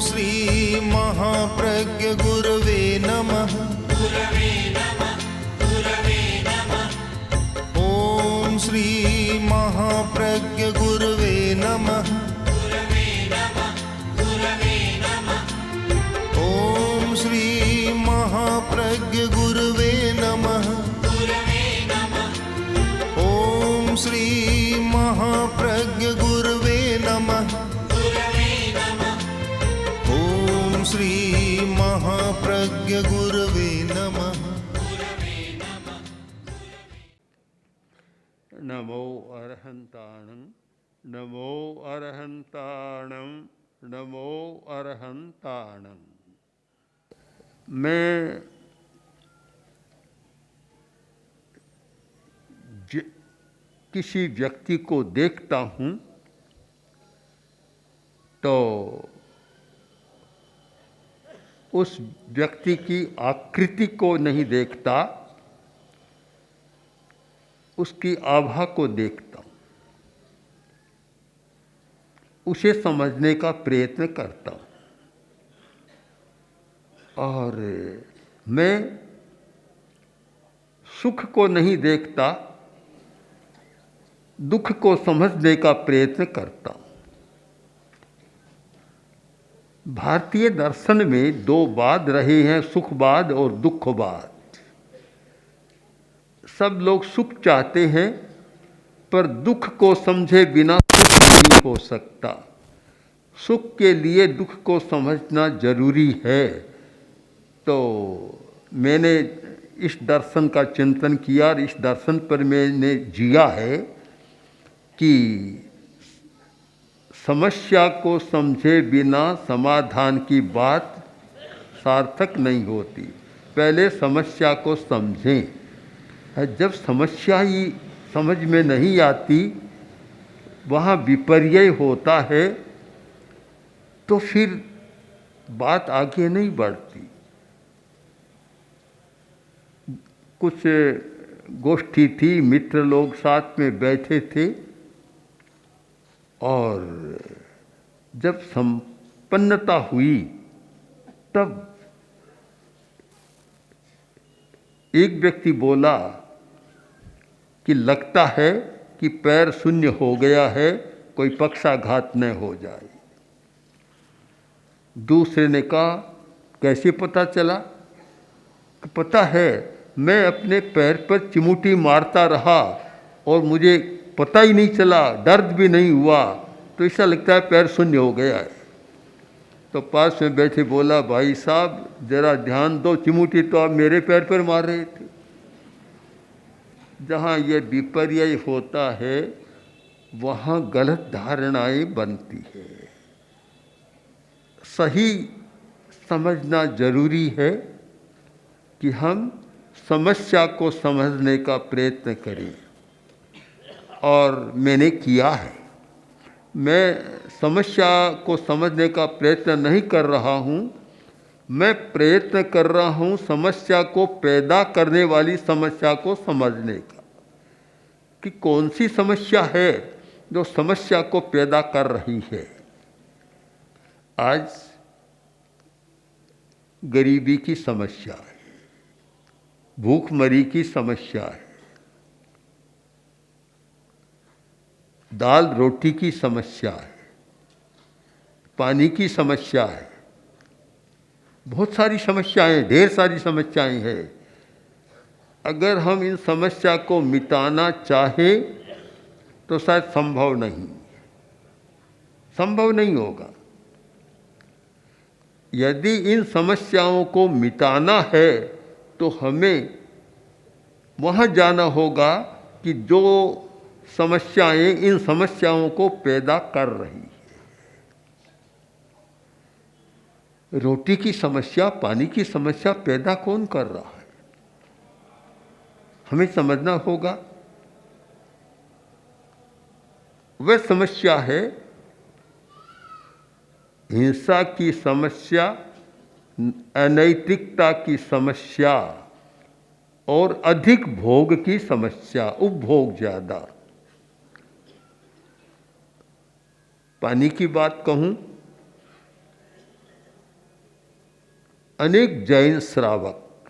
श्री महाप्रज्ञ गुरवे नमः। ओम श्री महाप्रज्ञ गुरवे नमः। ओम श्री महाप्रज्ञ गुरवे नमः। ओम श्री महाप्रज्ञ गुरवे नमः। ओम श्री महाप्रज्ञ गुरवे नमः। नमो अरहंताणं नमो अरहंताणं नमो अरहंताणं। मैं किसी व्यक्ति को देखता हूँ तो उस व्यक्ति की आकृति को नहीं देखता, उसकी आभा को देखता हूँ, उसे समझने का प्रयत्न करता हूँ। और मैं सुख को नहीं देखता, दुख को समझने का प्रयत्न करता हूँ। भारतीय दर्शन में दो बाद रहे हैं, सुखवाद और दुखवाद। सब लोग सुख चाहते हैं, पर दुख को समझे बिना सुख नहीं हो सकता। सुख के लिए दुख को समझना जरूरी है। तो मैंने इस दर्शन का चिंतन किया और इस दर्शन पर मैंने जिया है कि समस्या को समझे बिना समाधान की बात सार्थक नहीं होती। पहले समस्या को समझें। जब समस्या ही समझ में नहीं आती, वहाँ विपर्य होता है, तो फिर बात आगे नहीं बढ़ती। कुछ गोष्ठी थी, मित्र लोग साथ में बैठे थे और जब संपन्नता हुई तब एक व्यक्ति बोला कि लगता है कि पैर शून्य हो गया है, कोई पक्षाघात न हो जाए। दूसरे ने कहा कैसे पता चला? कि पता है, मैं अपने पैर पर चिमूटी मारता रहा और मुझे पता ही नहीं चला, दर्द भी नहीं हुआ, तो ऐसा लगता है पैर शून्य हो गया है। तो पास में बैठे बोला, भाई साहब जरा ध्यान दो, चिमूटी तो आप मेरे पैर पर मार रहे थे। जहाँ ये विपर्य होता है वहाँ गलत धारणाएं बनती है। सही समझना जरूरी है कि हम समस्या को समझने का प्रयत्न करें, और मैंने किया है। मैं समस्या को समझने का प्रयत्न नहीं कर रहा हूँ, मैं प्रयत्न कर रहा हूँ समस्या को पैदा करने वाली समस्या को समझने का, कि कौन सी समस्या है जो समस्या को पैदा कर रही है। आज गरीबी की समस्या है, भूखमरी की समस्या है, दाल रोटी की समस्या है, पानी की समस्या है, बहुत सारी समस्याएं, ढेर सारी समस्याएं हैं। अगर हम इन समस्या को मिटाना चाहें तो शायद संभव नहीं होगा। यदि इन समस्याओं को मिटाना है तो हमें वहाँ जाना होगा कि जो समस्याएं इन समस्याओं को पैदा कर रही है। रोटी की समस्या, पानी की समस्या पैदा कौन कर रहा है, हमें समझना होगा। वह समस्या है हिंसा की समस्या, अनैतिकता की समस्या और अधिक भोग की समस्या, उपभोग ज़्यादा। पानी की बात कहूँ अनेक जैन श्रावक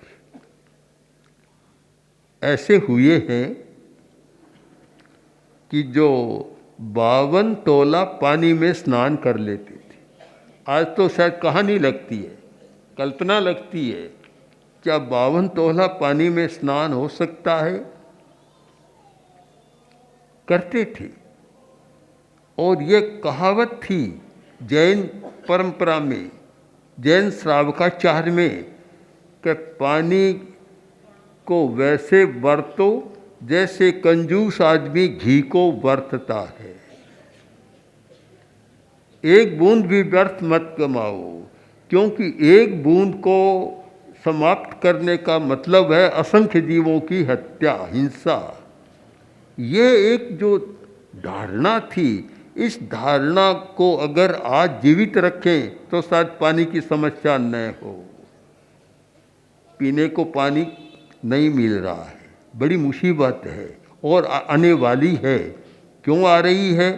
ऐसे हुए हैं कि जो 52 तोला पानी में स्नान कर लेते थे। आज तो शायद कहानी लगती है, कल्पना लगती है, क्या 52 तोला पानी में स्नान हो सकता है? करते थे। और ये कहावत थी जैन परंपरा में, जैन श्रावकाचार में, कि पानी को वैसे बरतो जैसे कंजूस आदमी घी को बरतता है। एक बूंद भी व्यर्थ मत कमाओ, क्योंकि एक बूंद को समाप्त करने का मतलब है असंख्य जीवों की हत्या, हिंसा। ये एक जो धारणा थी, इस धारणा को अगर आज जीवित रखें तो शायद पानी की समस्या न हो। पीने को पानी नहीं मिल रहा है, बड़ी मुसीबत है और आने वाली है। क्यों आ रही है?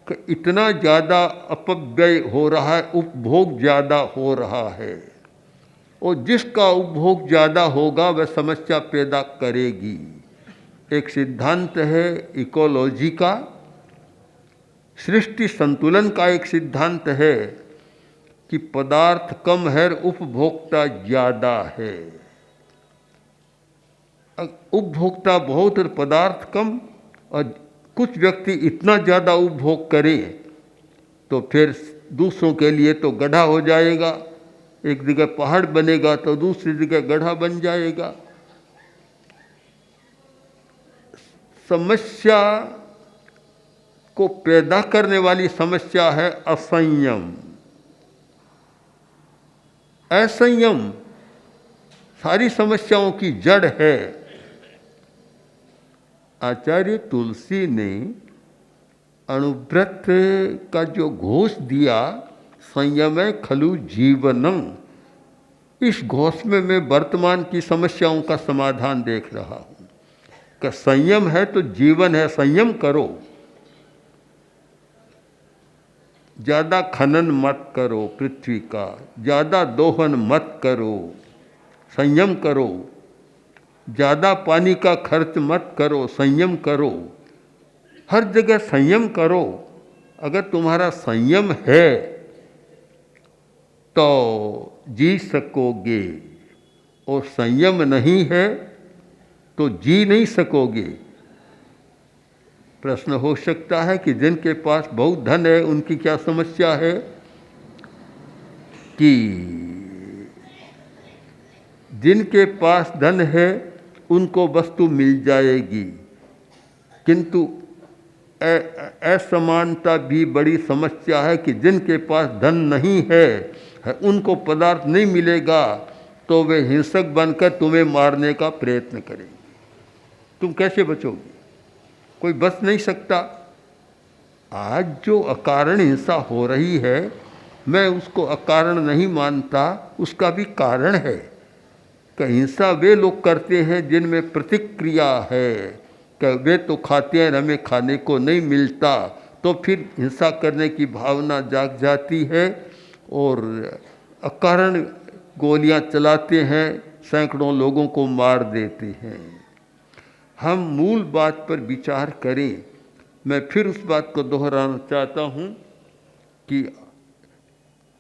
कि इतना ज़्यादा अपव्यय हो रहा है, उपभोग ज़्यादा हो रहा है, और जिसका उपभोग ज़्यादा होगा वह समस्या पैदा करेगी। एक सिद्धांत है इकोलॉजी का, सृष्टि संतुलन का एक सिद्धांत है कि पदार्थ कम है, उपभोक्ता ज़्यादा है। उपभोक्ता बहुत और पदार्थ कम, और कुछ व्यक्ति इतना ज़्यादा उपभोग करें तो फिर दूसरों के लिए तो गड्ढा हो जाएगा। एक जगह पहाड़ बनेगा तो दूसरी जगह गड्ढा बन जाएगा। समस्या को पैदा करने वाली समस्या है असंयम। असंयम सारी समस्याओं की जड़ है। आचार्य तुलसी ने अणुव्रत का जो घोष दिया, संयमे खलु जीवनम, इस घोष में मैं वर्तमान की समस्याओं का समाधान देख रहा हूँ कि संयम है तो जीवन है। संयम करो, ज़्यादा खनन मत करो पृथ्वी का, ज़्यादा दोहन मत करो, संयम करो। ज़्यादा पानी का खर्च मत करो, संयम करो। हर जगह संयम करो। अगर तुम्हारा संयम है तो जी सकोगे, और संयम नहीं है तो जी नहीं सकोगे। प्रश्न हो सकता है कि जिनके पास बहुत धन है उनकी क्या समस्या है? कि जिनके पास धन है उनको वस्तु मिल जाएगी, किंतु असमानता भी बड़ी समस्या है कि जिनके पास धन नहीं है उनको पदार्थ नहीं मिलेगा तो वे हिंसक बनकर तुम्हें मारने का प्रयत्न करेंगे। तुम कैसे बचोगे? कोई बच नहीं सकता। आज जो अकारण हिंसा हो रही है, मैं उसको अकारण नहीं मानता, उसका भी कारण है कि हिंसा वे लोग करते हैं जिनमें प्रतिक्रिया है कि वे तो खाते हैं, हमें खाने को नहीं मिलता, तो फिर हिंसा करने की भावना जाग जाती है और अकारण गोलियां चलाते हैं, सैकड़ों लोगों को मार देते हैं। हम मूल बात पर विचार करें। मैं फिर उस बात को दोहराना चाहता हूँ कि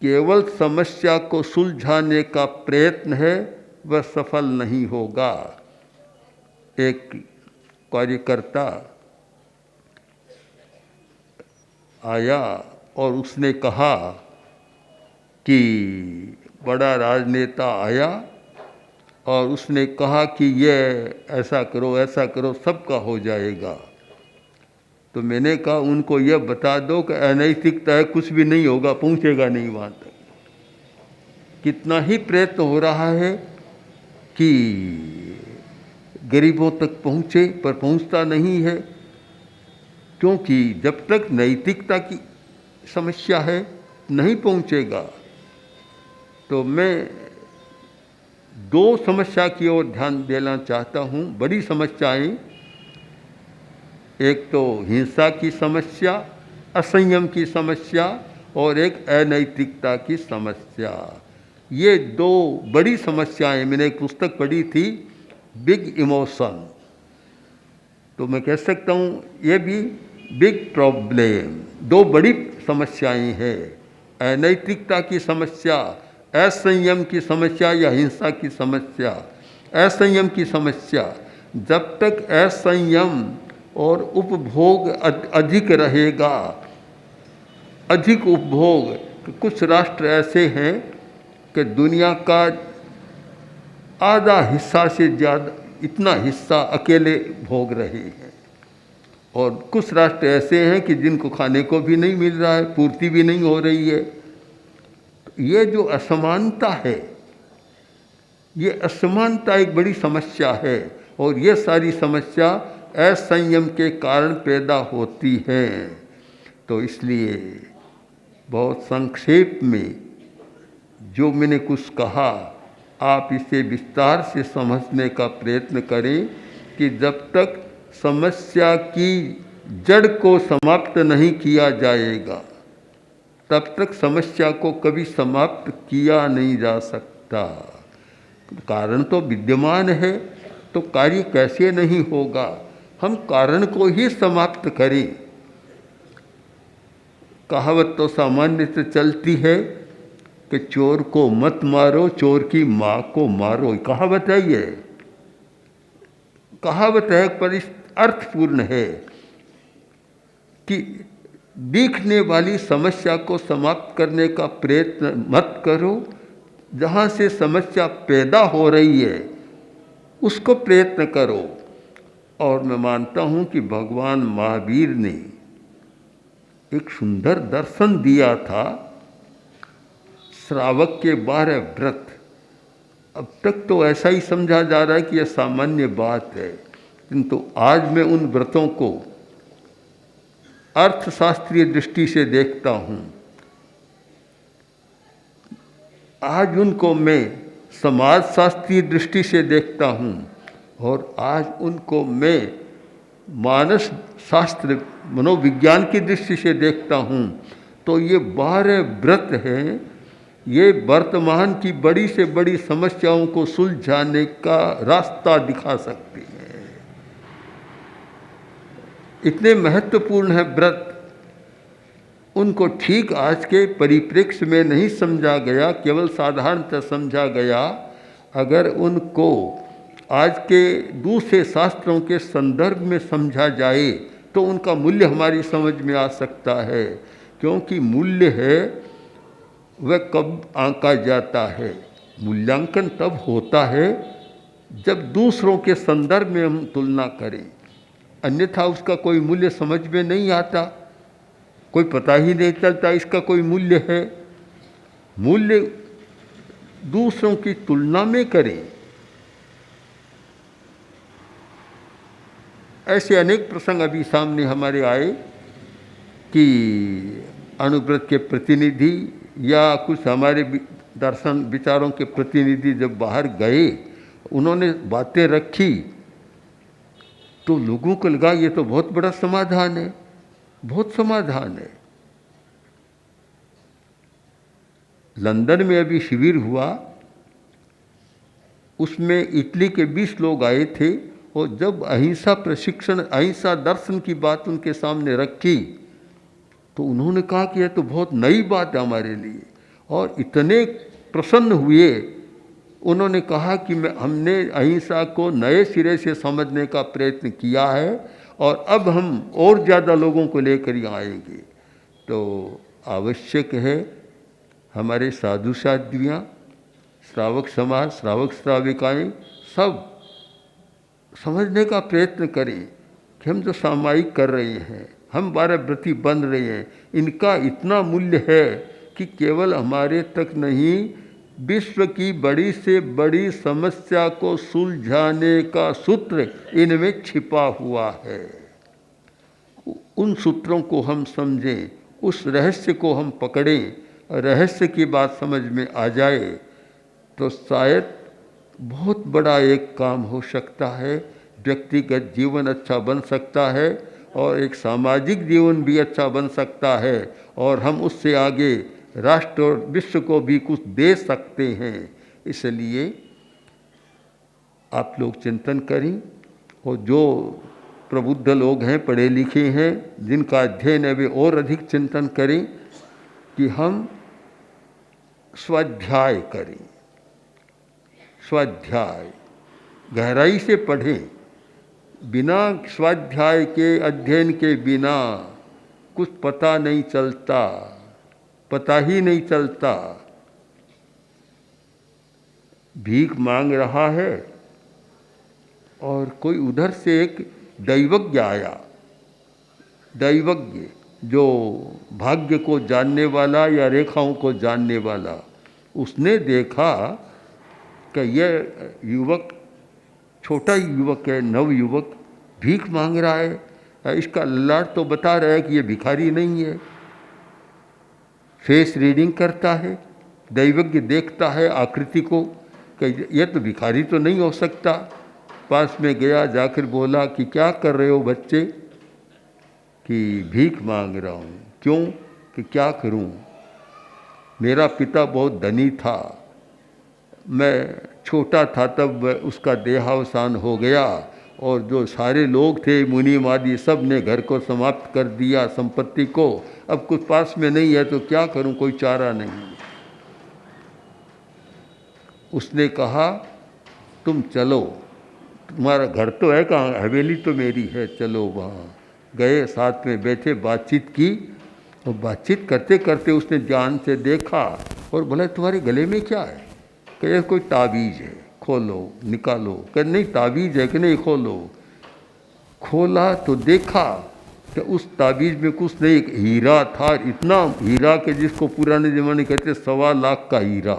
केवल समस्या को सुलझाने का प्रयत्न है, वह सफल नहीं होगा। एक कार्यकर्ता आया और उसने कहा कि बड़ा राजनेता आया और उसने कहा कि ये ऐसा करो सबका हो जाएगा। तो मैंने कहा उनको यह बता दो कि अनैतिकता है, कुछ भी नहीं होगा, पहुंचेगा नहीं वहाँ तक। कितना ही प्रयत्न हो रहा है कि गरीबों तक पहुँचे, पर पहुँचता नहीं है, क्योंकि जब तक नैतिकता की समस्या है नहीं पहुँचेगा। तो मैं दो समस्या की ओर ध्यान देना चाहता हूँ, बड़ी समस्याएं। एक तो हिंसा की समस्या, असंयम की समस्या, और एक अनैतिकता की समस्या। ये दो बड़ी समस्याएं, मैंने एक पुस्तक पढ़ी थी बिग इमोशन, तो मैं कह सकता हूँ ये भी बिग प्रॉब्लम, दो बड़ी समस्याएं हैं। अनैतिकता की समस्या, असंयम की समस्या या हिंसा की समस्या। असंयम की समस्या, जब तक असंयम और उपभोग अधिक रहेगा, अधिक उपभोग, कुछ राष्ट्र ऐसे हैं कि दुनिया का आधा हिस्सा से ज़्यादा, इतना हिस्सा अकेले भोग रहे हैं, और कुछ राष्ट्र ऐसे हैं कि जिनको खाने को भी नहीं मिल रहा है, पूर्ति भी नहीं हो रही है। ये जो असमानता है, ये असमानता एक बड़ी समस्या है, और ये सारी समस्या असंयम के कारण पैदा होती है। तो इसलिए बहुत संक्षेप में जो मैंने कुछ कहा, आप इसे विस्तार से समझने का प्रयत्न करें कि जब तक समस्या की जड़ को समाप्त नहीं किया जाएगा, तब तक समस्या को कभी समाप्त किया नहीं जा सकता। कारण तो विद्यमान है, तो कार्य कैसे नहीं होगा? हम कारण को ही समाप्त करें। कहावत तो सामान्य से चलती है कि चोर को मत मारो, चोर की माँ को मारो। कहावत है, ये कहावत है, पर इस अर्थपूर्ण है कि दिखने वाली समस्या को समाप्त करने का प्रयत्न मत करो, जहाँ से समस्या पैदा हो रही है उसको प्रयत्न करो। और मैं मानता हूँ कि भगवान महावीर ने एक सुंदर दर्शन दिया था, श्रावक के 12 व्रत। अब तक तो ऐसा ही समझा जा रहा है कि यह सामान्य बात है, किंतु आज मैं उन व्रतों को अर्थशास्त्रीय दृष्टि से देखता हूँ। आज उनको मैं समाजशास्त्रीय दृष्टि से देखता हूँ, और आज उनको मैं मानस शास्त्र, मनोविज्ञान की दृष्टि से देखता हूँ। तो ये 12 व्रत हैं, ये वर्तमान की बड़ी से बड़ी समस्याओं को सुलझाने का रास्ता दिखा सकते हैं। इतने महत्वपूर्ण है व्रत, उनको ठीक आज के परिप्रेक्ष्य में नहीं समझा गया, केवल साधारणतः समझा गया। अगर उनको आज के दूसरे शास्त्रों के संदर्भ में समझा जाए तो उनका मूल्य हमारी समझ में आ सकता है। क्योंकि मूल्य है वह कब आंका जाता है? मूल्यांकन तब होता है जब दूसरों के संदर्भ में हम तुलना करें, अन्यथा उसका कोई मूल्य समझ में नहीं आता, कोई पता ही नहीं चलता इसका कोई मूल्य है। मूल्य दूसरों की तुलना में करें। ऐसे अनेक प्रसंग अभी सामने हमारे आए कि अनुव्रत के प्रतिनिधि या कुछ हमारे दर्शन विचारों के प्रतिनिधि जब बाहर गए, उन्होंने बातें रखी तो लोगों को लगा ये तो बहुत बड़ा समाधान है, बहुत समाधान है। लंदन में अभी शिविर हुआ, उसमें इटली के 20 लोग आए थे, और जब अहिंसा प्रशिक्षण, अहिंसा दर्शन की बात उनके सामने रखी तो उन्होंने कहा कि यह तो बहुत नई बात है हमारे लिए, और इतने प्रसन्न हुए। उन्होंने कहा कि हमने अहिंसा को नए सिरे से समझने का प्रयत्न किया है, और अब हम और ज़्यादा लोगों को लेकर यहाँ आएंगे। तो आवश्यक है हमारे साधु साध्वियाँ, श्रावक समाज, श्रावक श्राविकाएँ सब समझने का प्रयत्न करें कि हम जो सामायिक कर रहे हैं, हम 12 व्रती बन रहे हैं, इनका इतना मूल्य है कि केवल हमारे तक नहीं, विश्व की बड़ी से बड़ी समस्या को सुलझाने का सूत्र इनमें छिपा हुआ है। उन सूत्रों को हम समझें, उस रहस्य को हम पकड़ें, रहस्य की बात समझ में आ जाए तो शायद बहुत बड़ा एक काम हो सकता है। व्यक्तिगत जीवन अच्छा बन सकता है, और एक सामाजिक जीवन भी अच्छा बन सकता है, और हम उससे आगे राष्ट्र और विश्व को भी कुछ दे सकते हैं। इसलिए आप लोग चिंतन करें, और जो प्रबुद्ध लोग हैं, पढ़े लिखे हैं, जिनका अध्ययन है, वे और अधिक चिंतन करें कि हम स्वाध्याय करें। स्वाध्याय गहराई से पढ़ें। बिना स्वाध्याय के, अध्ययन के बिना कुछ पता नहीं चलता, पता ही नहीं चलता। भीख मांग रहा है और कोई उधर से एक दैवज्ञ आया, दैवज्ञ जो भाग्य को जानने वाला या रेखाओं को जानने वाला, उसने देखा कि यह युवक, छोटा युवक है, नव युवक, भीख मांग रहा है। इसका ललाट तो बता रहा है कि ये भिखारी नहीं है। फेस रीडिंग करता है, दैवज्ञ देखता है आकृति को कि यह तो भिखारी तो नहीं हो सकता। पास में गया, जाकर बोला कि क्या कर रहे हो बच्चे? कि भीख मांग रहा हूँ। क्यों? कि क्या करूँ, मेरा पिता बहुत धनी था, मैं छोटा था तब उसका देहावसान हो गया, और जो सारे लोग थे, मुनि आदि, सब ने घर को समाप्त कर दिया, संपत्ति को। अब कुछ पास में नहीं है तो क्या करूं, कोई चारा नहीं। उसने कहा तुम चलो, तुम्हारा घर तो है कहाँ, हवेली तो मेरी है, चलो वहाँ। गए, साथ में बैठे, बातचीत की, और बातचीत करते करते उसने ध्यान से देखा और बोला तुम्हारे गले में क्या है? कहे कोई ताबीज़ है, खोलो निकालो। कहे नहीं ताबीज़ है कि नहीं, खोलो। खोला तो देखा कि उस ताबीज़ में कुछ नहीं, एक हीरा था, इतना हीरा कि जिसको पुराने ज़माने कहते 1.25 लाख का हीरा।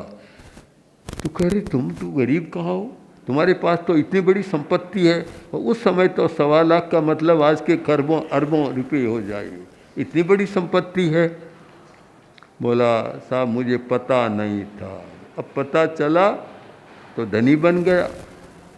तो कह रहे तू गरीब कहाँ हो, तुम्हारे पास तो इतनी बड़ी संपत्ति है। और उस समय तो 1.25 लाख का मतलब आज के खरबों अरबों रुपये हो जाए, इतनी बड़ी संपत्ति है। बोला साहब मुझे पता नहीं था, अब पता चला तो धनी बन गया,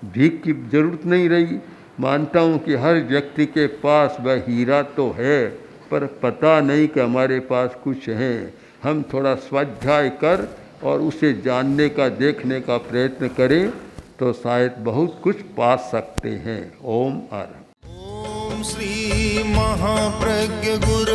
भीख की जरूरत नहीं रही। मानता हूँ कि हर व्यक्ति के पास वह हीरा तो है, पर पता नहीं कि हमारे पास कुछ है। हम थोड़ा स्वाध्याय कर और उसे जानने का, देखने का प्रयत्न करें तो शायद बहुत कुछ पा सकते हैं। ओम आर ओम श्री महाप्रज्ञ गुरु